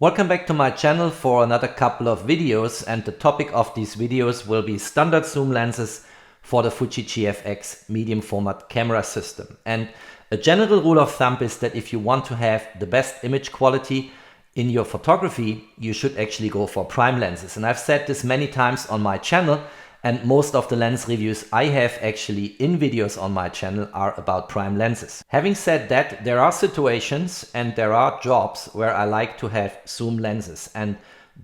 Welcome back to my channel for another couple of videos, and the topic of these videos will be standard zoom lenses for the Fuji GFX medium format camera system. And a general rule of thumb is that if you want to have the best image quality in your photography, you should actually go for prime lenses. And I've said this many times on my channel, and most of the lens reviews I have actually in videos on my channel are about prime lenses. Having said that, there are situations and there are jobs where I like to have zoom lenses, and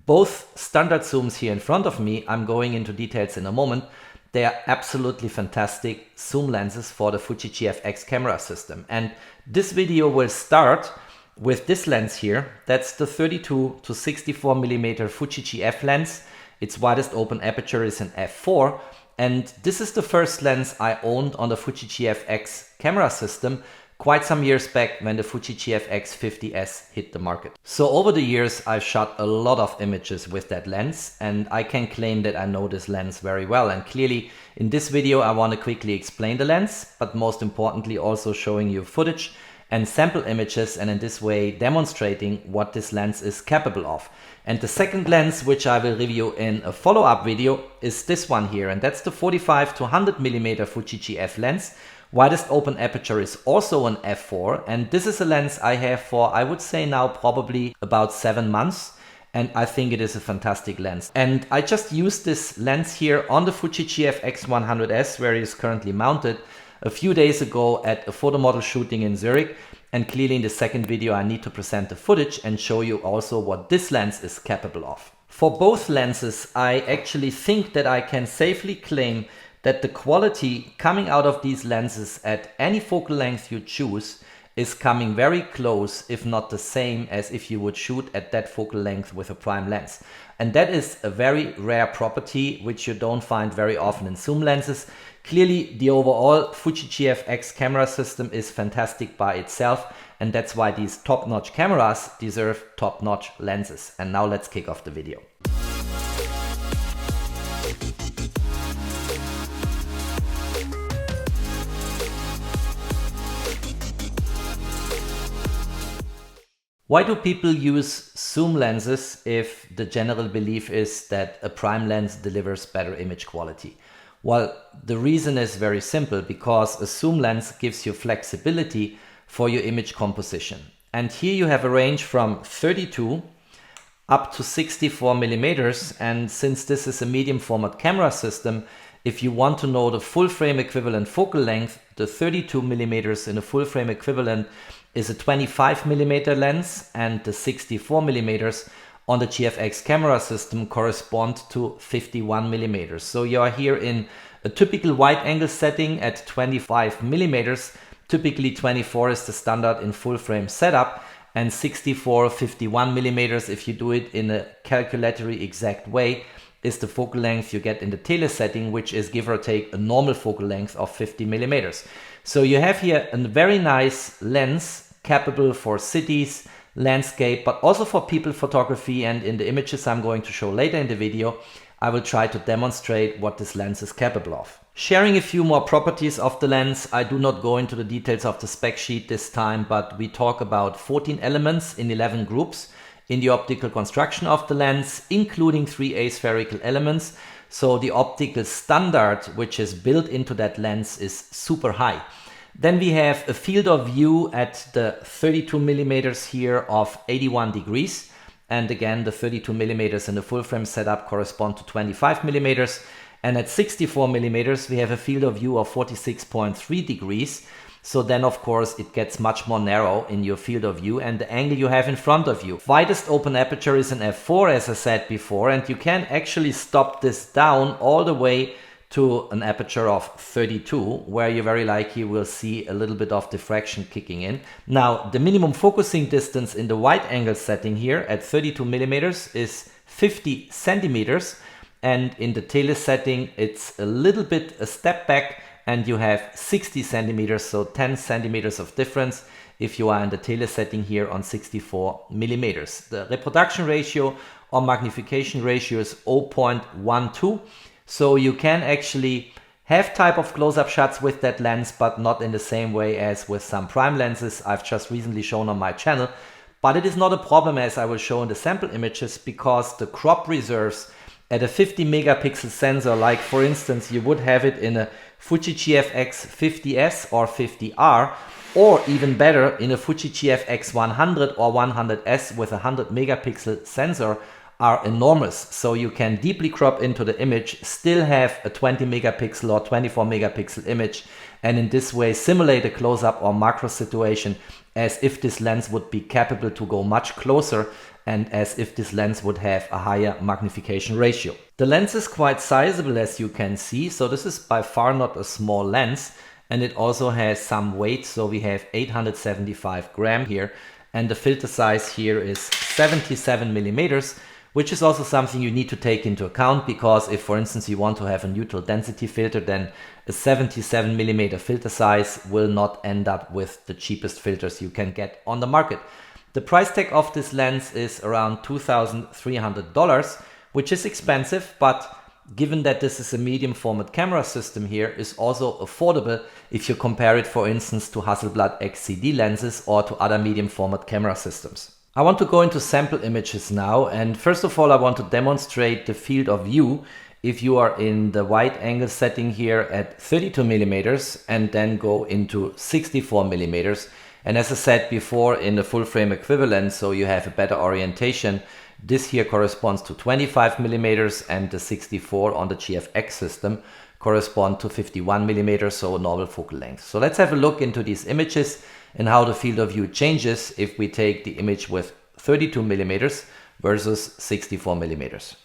both standard zooms here in front of me, I'm going into details in a moment, they are absolutely fantastic zoom lenses for the Fuji GFX camera system. And this video will start with this lens here. That's the 32 to 64 millimeter Fuji GF lens. Its widest open aperture is an f4, and this is the first lens I owned on the Fuji GFX camera system quite some years back when the Fuji GFX 50S hit the market. So over the years I've shot a lot of images with that lens, and I can claim that I know this lens very well. And clearly in this video I want to quickly explain the lens, but most importantly also showing you footage and sample images, and in this way demonstrating what this lens is capable of. And the second lens, which I will review in a follow-up video, is this one here, and that's the 45 to 100 millimeter Fuji GF lens. Widest open aperture is also an f4, and this is a lens I have for, I would say now, probably about 7 months. And I think it is a fantastic lens. And I just used this lens here on the Fuji GFX 100S, where it is currently mounted, a few days ago at a photo model shooting in Zurich. And clearly in the second video I need to present the footage and show you also what this lens is capable of. For both lenses, I actually think that I can safely claim that the quality coming out of these lenses at any focal length you choose is coming very close, if not the same, as if you would shoot at that focal length with a prime lens. And that is a very rare property which you don't find very often in zoom lenses. Clearly the overall Fuji GFX camera system is fantastic by itself, and that's why these top-notch cameras deserve top-notch lenses. And now let's kick off the video. Why do people use zoom lenses if the general belief is that a prime lens delivers better image quality? Well, the reason is very simple, because a zoom lens gives you flexibility for your image composition. And here you have a range from 32 up to 64 millimeters. And since this is a medium format camera system, if you want to know the full frame equivalent focal length, the 32 millimeters in a full frame equivalent is a 25 millimeter lens, and the 64 millimeters on the GFX camera system correspond to 51 millimeters. So you are here in a typical wide angle setting at 25 millimeters. Typically 24 is the standard in full frame setup, and 64, 51 millimeters, if you do it in a calculatory exact way, is the focal length you get in the tele setting, which is give or take a normal focal length of 50 millimeters. So you have here a very nice lens capable for cities, landscape, but also for people photography. And in the images I'm going to show later in the video, I will try to demonstrate what this lens is capable of. Sharing a few more properties of the lens, I do not go into the details of the spec sheet this time, but we talk about 14 elements in 11 groups in the optical construction of the lens, including 3 aspherical elements. So the optical standard which is built into that lens is super high. Then we have a field of view at the 32 millimeters here of 81 degrees. And again, the 32 millimeters in the full frame setup correspond to 25 millimeters. And at 64 millimeters, we have a field of view of 46.3 degrees. So then, of course, it gets much more narrow in your field of view and the angle you have in front of you. Widest open aperture is an f4, as I said before, and you can actually stop this down all the way to an aperture of 32, where you very likely will see a little bit of diffraction kicking in. Now, the minimum focusing distance in the wide angle setting here at 32 millimeters is 50 centimeters. And in the tele setting, it's a little bit a step back, and you have 60 centimeters, so 10 centimeters of difference if you are in the tele setting here on 64 millimeters. The reproduction ratio or magnification ratio is 0.12. So you can actually have type of close-up shots with that lens, but not in the same way as with some prime lenses I've just recently shown on my channel. But it is not a problem, as I will show in the sample images, because the crop reserves at a 50 megapixel sensor, like for instance you would have it in a Fuji GFX 50S or 50R, or even better in a Fuji GFX 100 or 100S with a 100 megapixel sensor, are enormous. So you can deeply crop into the image, still have a 20 megapixel or 24 megapixel image, and in this way simulate a close-up or macro situation as if this lens would be capable to go much closer and as if this lens would have a higher magnification ratio. The lens is quite sizable, as you can see, so this is by far not a small lens, and it also has some weight, so we have 875 gram here, and the filter size here is 77 millimeters, which is also something you need to take into account, because if for instance you want to have a neutral density filter, then a 77 millimeter filter size will not end up with the cheapest filters you can get on the market. The price tag of this lens is around $2,300, which is expensive, but given that this is a medium format camera system here, is also affordable if you compare it for instance to Hasselblad XCD lenses or to other medium format camera systems. I want to go into sample images now, and first of all I want to demonstrate the field of view if you are in the wide angle setting here at 32 millimeters and then go into 64 millimeters. And as I said before, in the full frame equivalent, so you have a better orientation, this here corresponds to 25 millimeters, and the 64 on the GFX system correspond to 51 millimeters, so normal focal length. So let's have a look into these images and how the field of view changes if we take the image with 32 millimeters versus 64 millimeters.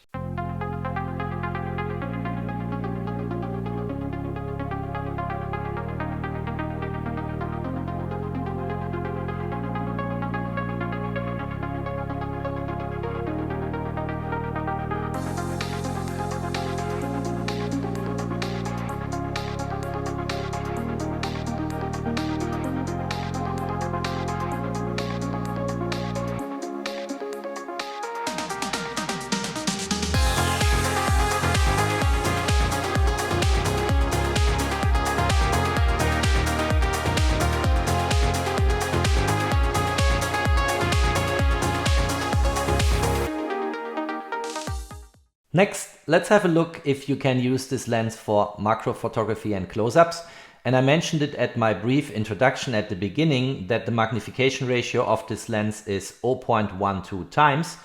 Next, let's have a look if you can use this lens for macro photography and close-ups. And I mentioned it at my brief introduction at the beginning that the magnification ratio of this lens is 0.12 times,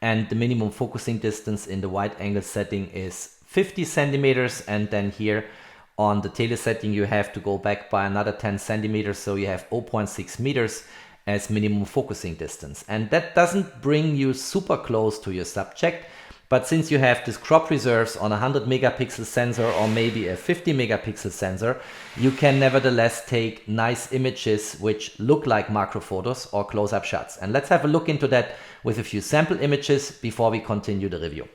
and the minimum focusing distance in the wide angle setting is 50 centimeters, and then here on the tele setting you have to go back by another 10 centimeters, so you have 0.6 meters as minimum focusing distance. And that doesn't bring you super close to your subject, but since you have this crop reserves on a 100 megapixel sensor or maybe a 50 megapixel sensor, you can nevertheless take nice images which look like macro photos or close-up shots. And let's have a look into that with a few sample images before we continue the review.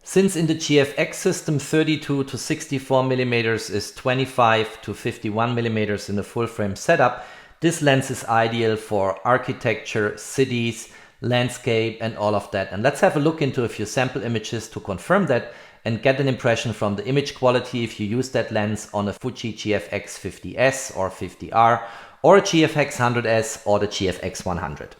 Since in the GFX system 32 to 64 millimeters is 25 to 51 millimeters in the full frame setup, this lens is ideal for architecture, cities, landscape and all of that. And let's have a look into a few sample images to confirm that and get an impression from the image quality if you use that lens on a Fuji GFX 50S or 50R or a GFX 100S or the GFX 100.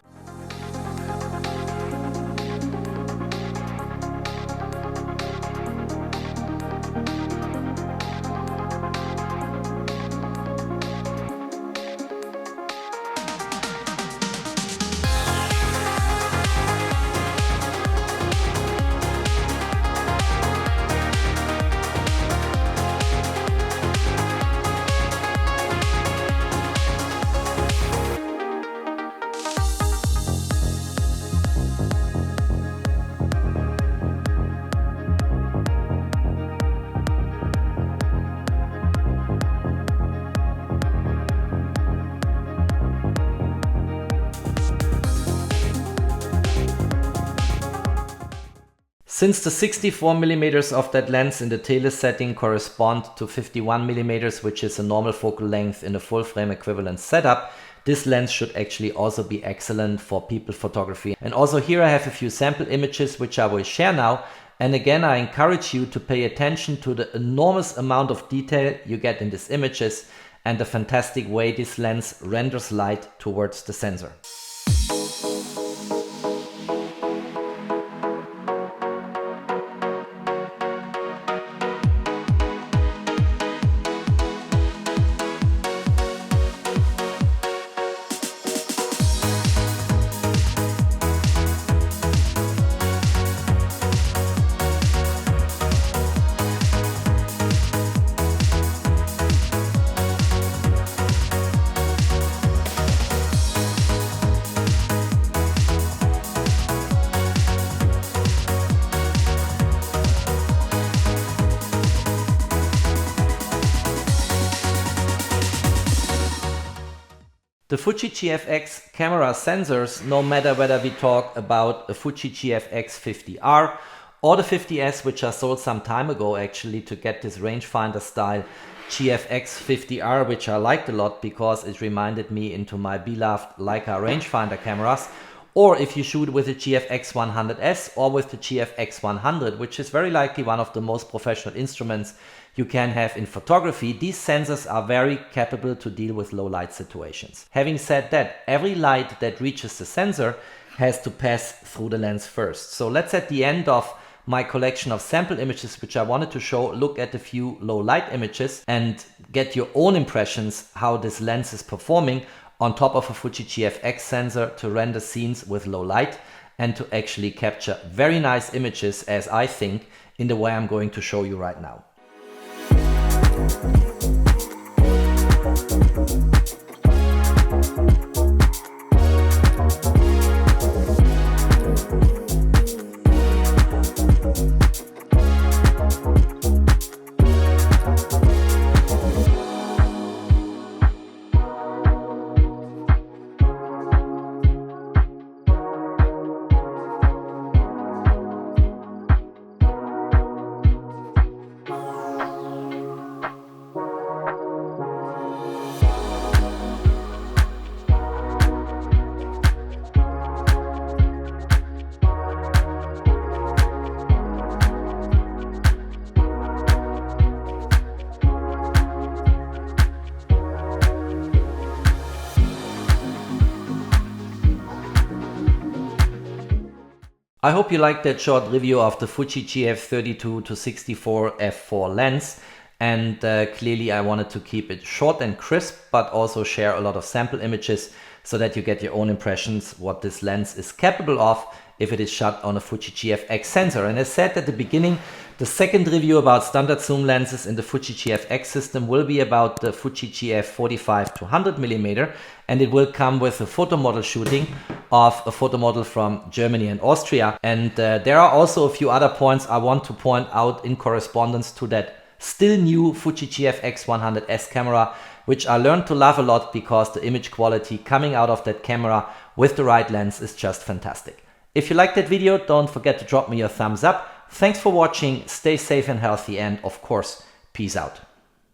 Since the 64 millimeters of that lens in the tele setting correspond to 51 millimeters, which is a normal focal length in a full frame equivalent setup, this lens should actually also be excellent for people photography. And also here I have a few sample images which I will share now. And again, I encourage you to pay attention to the enormous amount of detail you get in these images and the fantastic way this lens renders light towards the sensor. The Fuji GFX camera sensors, no matter whether we talk about a Fuji GFX 50R or the 50S, which I sold some time ago actually to get this rangefinder style GFX 50R, which I liked a lot because it reminded me into my beloved Leica rangefinder cameras. Or if you shoot with the GFX 100S or with the GFX 100, which is very likely one of the most professional instruments you can have in photography, these sensors are very capable to deal with low light situations. Having said that, every light that reaches the sensor has to pass through the lens first. So let's, at the end of my collection of sample images which I wanted to show, look at a few low light images and get your own impressions how this lens is performing on top of a Fuji GFX sensor to render scenes with low light and to actually capture very nice images, as I think, in the way I'm going to show you right now. I hope you liked that short review of the Fuji GF 32-64 f4 lens, and clearly I wanted to keep it short and crisp, but also share a lot of sample images so that you get your own impressions what this lens is capable of if it is shot on a Fuji GFX sensor. And as said at the beginning, the second review about standard zoom lenses in the Fuji GFX system will be about the Fuji GF 45-100mm, and it will come with a photo model shooting of a photo model from Germany and Austria. And there are also a few other points I want to point out in correspondence to that still new Fuji GFX 100S camera, which I learned to love a lot because the image quality coming out of that camera with the right lens is just fantastic. If you liked that video, don't forget to drop me your thumbs up. Thanks for watching, stay safe and healthy, and of course, peace out.